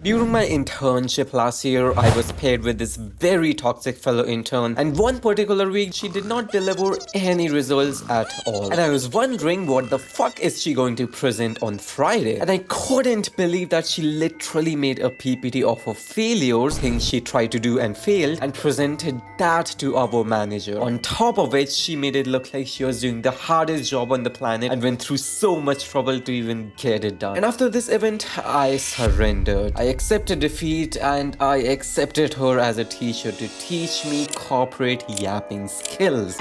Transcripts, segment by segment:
During my internship last year, I was paired with this very toxic fellow intern, and one particular week she did not deliver any results at all. And I was wondering what the fuck is she going to present on Friday? And I couldn't believe that she literally made a PPT of her failures, things she tried to do and failed, and presented that to our manager. On top of it, she made it look like she was doing the hardest job on the planet and went through so much trouble to even get it done. And after this event, I surrendered. I accepted defeat and I accepted her as a teacher to teach me corporate yapping skills.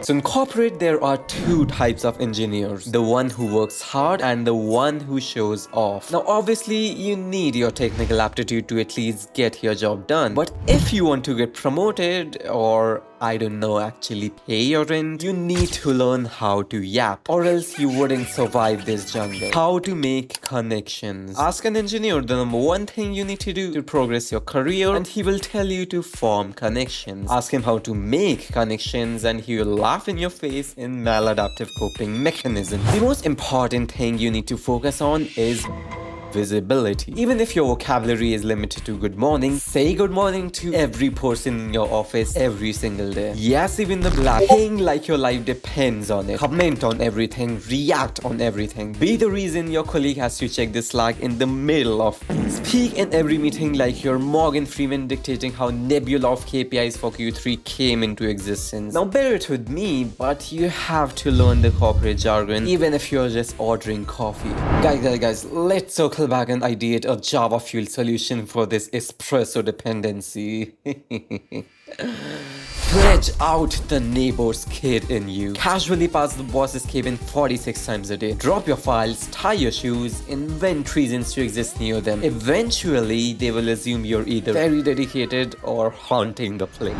So in corporate, there are two types of engineers. The one who works hard and the one who shows off. Now obviously, you need your technical aptitude to at least get your job done. But if you want to get promoted or I don't know, actually pay your rent, you need to learn how to yap, or else you wouldn't survive this jungle. How to make connections. Ask an engineer the number one thing you need to do to progress your career, and he will tell you to form connections. Ask him how to make connections, and he will laugh in your face in maladaptive coping mechanism. The most important thing you need to focus on is visibility. Even if your vocabulary is limited to good morning, say good morning to every person in your office every single day. Yes, even the black thing like your life depends on it. Comment on everything, react on everything. Be the reason your colleague has to check the Slack in the middle of. Speak in every meeting like you're Morgan Freeman dictating how nebula of KPIs for Q3 came into existence. Now bear it with me, but you have to learn the corporate jargon even if you're just ordering coffee. Guys, let's circle back and ideate a Java fuel solution for this espresso dependency. Pledge out the neighbor's kid in you. Casually pass the boss's cabin 46 times a day. Drop your files, tie your shoes, invent reasons to exist near them. Eventually, they will assume you're either very dedicated or haunting the place.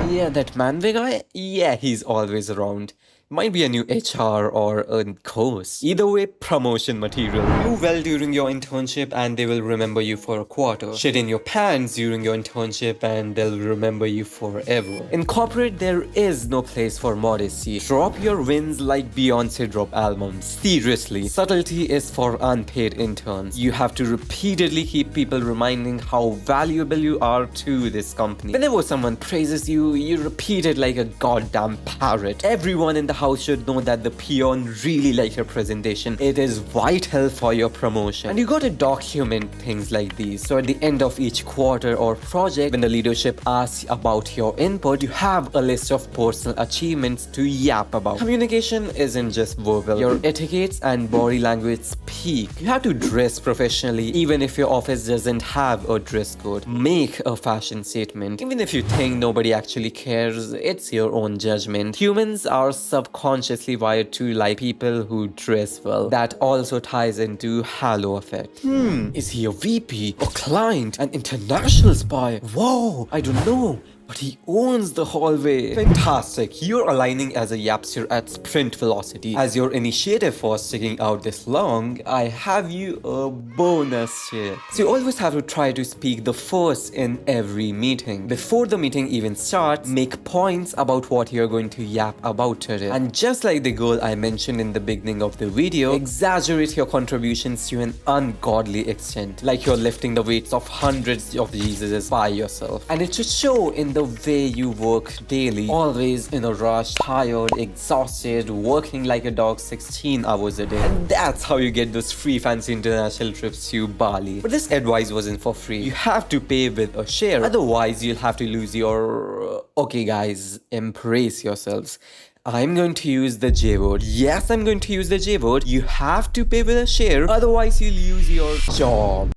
Yeah, that Manware guy? Yeah, he's always around. Might be a new HR or a course. Either way, promotion material. Do well during your internship and they will remember you for a quarter. Shit in your pants during your internship and they'll remember you forever. In corporate, there is no place for modesty. Drop your wins like Beyonce drop albums. Seriously, subtlety is for unpaid interns. You have to repeatedly keep people reminding how valuable you are to this company. Whenever someone praises you, you repeat it like a goddamn parrot. Everyone in the house should know that the peon really liked your presentation. It is vital for your promotion. And you got to document things like these. So at the end of each quarter or project, when the leadership asks about your input, you have a list of personal achievements to yap about. Communication isn't just verbal. Your etiquettes and body language speak. You have to dress professionally even if your office doesn't have a dress code. Make a fashion statement. Even if you think nobody actually cares, it's your own judgment. Humans are subconsciously wired to like people who dress well. That also ties into halo effect. Is he a VP, a client, an international spy? Whoa, I don't know. But he owns the hallway. Fantastic. You're aligning as a yapster at sprint velocity. As your initiative for sticking out this long, I have you a bonus here. So you always have to try to speak the first in every meeting. Before the meeting even starts, make points about what you're going to yap about today. And just like the goal I mentioned in the beginning of the video, exaggerate your contributions to an ungodly extent. Like you're lifting the weights of hundreds of Jesuses by yourself. And it should show in the way you work daily, always in a rush, tired, exhausted, working like a dog 16 hours a day. And that's how you get those free fancy international trips to Bali. But this advice wasn't for free. You have to pay with a share, otherwise you'll have to lose your... Okay guys, embrace yourselves. I'm going to use the J word. Yes, I'm going to use the J word. You have to pay with a share, otherwise you'll lose your job.